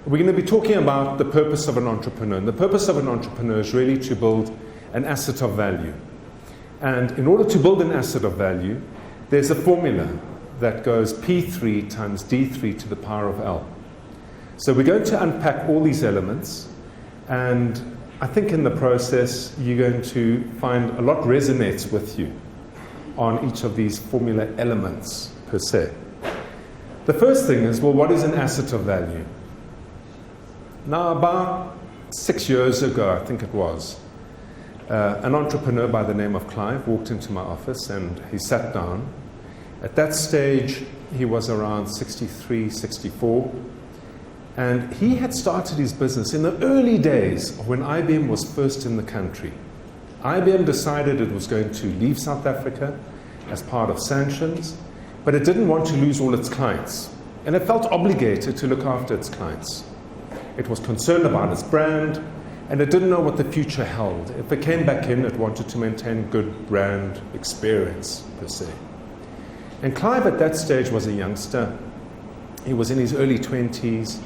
We're going to be talking about the purpose of an entrepreneur. And the purpose of an entrepreneur is really to build an asset of value. And in order to build an asset of value, there's a formula that goes P3 times D3 to the power of L. So we're going to unpack all these elements, and I think in the process you're going to find a lot resonates with you on each of these formula elements per se. The first thing is, well, what is an asset of value? Now, about 6 years ago, I think it was, an entrepreneur by the name of Clive walked into my office and he sat down. At that stage, he was around 63, 64, and he had started his business in the early days of when IBM was first in the country. IBM decided it was going to leave South Africa as part of sanctions, but it didn't want to lose all its clients, and it felt obligated to look after its clients. It was concerned about its brand, and it didn't know what the future held. If it came back in, it wanted to maintain good brand experience, per se. And Clive at that stage was a youngster. He was in his early 20s,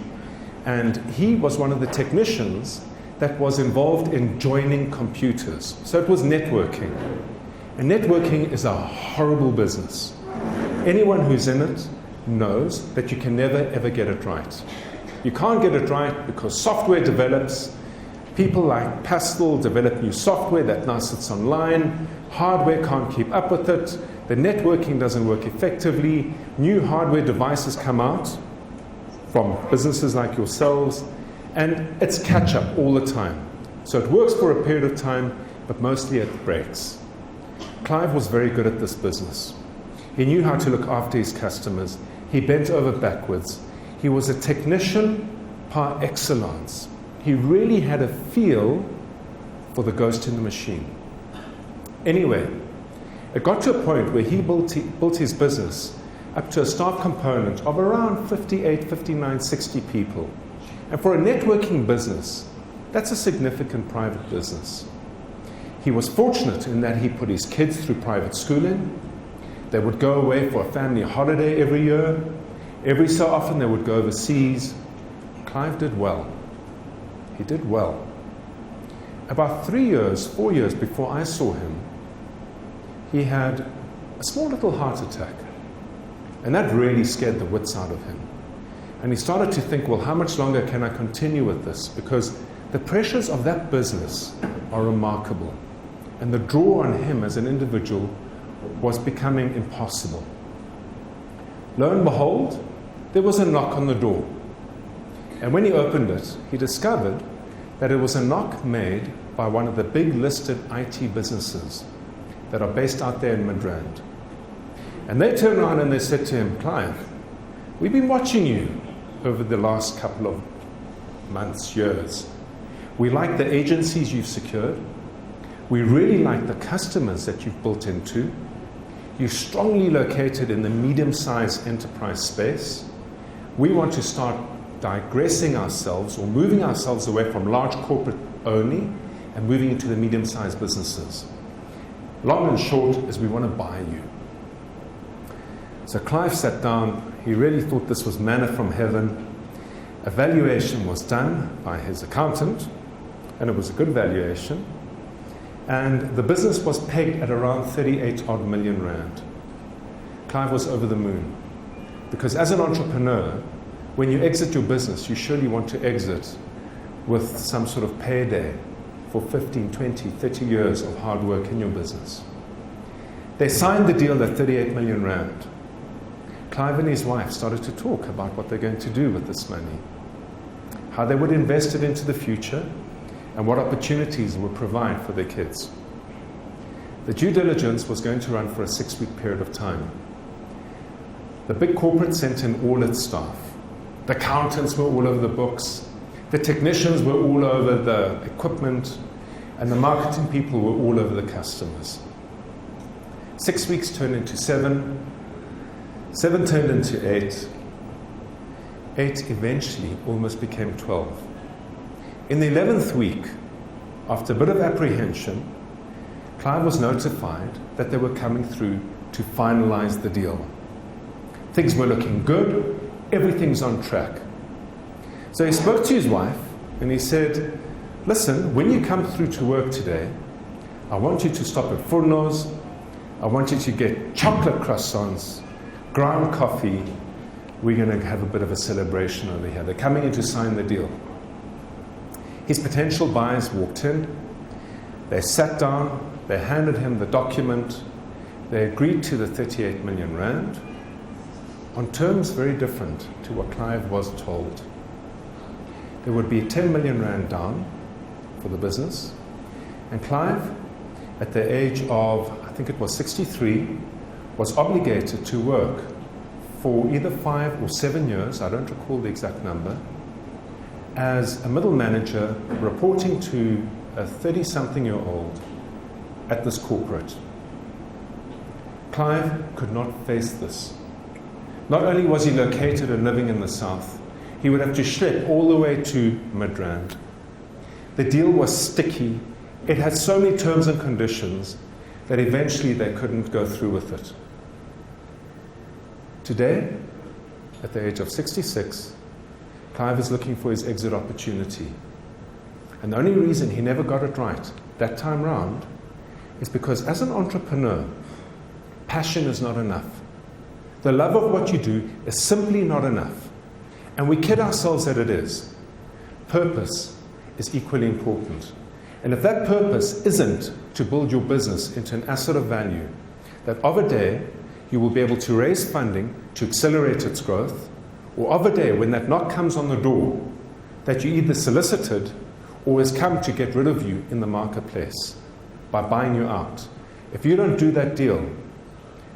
and he was one of the technicians that was involved in joining computers. So it was networking. And networking is a horrible business. Anyone who's in it knows that you can never ever get it right. You can't get it right because software develops. People like Pastel develop new software that now sits online. Hardware can't keep up with it. The networking doesn't work effectively. New hardware devices come out from businesses like yourselves, and it's catch up all the time. So it works for a period of time, but mostly it breaks. Clive was very good at this business. He knew how to look after his customers. He bent over backwards. He was a technician par excellence. He really had a feel for the ghost in the machine. Anyway, it got to a point where he built his business up to a staff component of around 58, 59, 60 people. And for a networking business, that's a significant private business. He was fortunate in that he put his kids through private schooling. They would go away for a family holiday every year. Every so often they would go overseas. Clive did well. He did well. About 4 years before I saw him, he had a small little heart attack. And that really scared the wits out of him. And he started to think, well, how much longer can I continue with this? Because the pressures of that business are remarkable. And the draw on him as an individual was becoming impossible. Lo and behold, there was a knock on the door. And when he opened it, he discovered that it was a knock made by one of the big listed IT businesses that are based out there in Midrand. And they turned around and they said to him, Clive, we've been watching you over the last couple of months, years. We like the agencies you've secured. We really like the customers that you've built into. You're strongly located in the medium-sized enterprise space. We want to start digressing ourselves or moving ourselves away from large corporate only and moving into the medium-sized businesses. Long and short is we want to buy you. So Clive sat down. He really thought this was manna from heaven. A valuation was done by his accountant, and it was a good valuation. And the business was pegged at around 38 odd million rand. Clive was over the moon. Because as an entrepreneur, when you exit your business, you surely want to exit with some sort of payday for 15, 20, 30 years of hard work in your business. They signed the deal at 38 million rand. Clive and his wife started to talk about what they're going to do with this money, how they would invest it into the future, and what opportunities it would provide for their kids. The due diligence was going to run for a 6-week period of time. The big corporate sent in all its staff. The accountants were all over the books. The technicians were all over the equipment. And the marketing people were all over the customers. 6 weeks turned into 7. 7 turned into 8. 8 eventually almost became 12. In the 11th week, after a bit of apprehension, Clive was notified that they were coming through to finalize the deal. Things were looking good. Everything's on track. So he spoke to his wife and he said, listen, when you come through to work today, I want you to stop at Furno's. I want you to get chocolate croissants, ground coffee. We're going to have a bit of a celebration over here. They're coming in to sign the deal. His potential buyers walked in. They sat down. They handed him the document. They agreed to the 38 million rand on terms very different to what Clive was told. There would be 10 million rand down for the business. And Clive, at the age of, I think it was 63, was obligated to work for either 5 or 7 years, I don't recall the exact number, as a middle manager reporting to a 30-something-year-old at this corporate. Clive could not face this. Not only was he located and living in the south, he would have to schlep all the way to Midrand. The deal was sticky. It had so many terms and conditions that eventually they couldn't go through with it. Today, at the age of 66, Clive is looking for his exit opportunity. And the only reason he never got it right that time round is because as an entrepreneur, passion is not enough. The love of what you do is simply not enough. And we kid ourselves that it is. Purpose is equally important. And if that purpose isn't to build your business into an asset of value, that of a day you will be able to raise funding to accelerate its growth, or of a day when that knock comes on the door, that you either solicited or has come to get rid of you in the marketplace by buying you out. If you don't do that deal,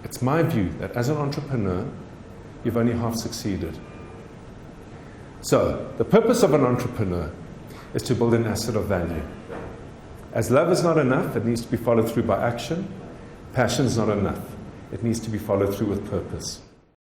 it's my view that as an entrepreneur, you've only half succeeded. So, the purpose of an entrepreneur is to build an asset of value. As love is not enough, it needs to be followed through by action. Passion is not enough. It needs to be followed through with purpose.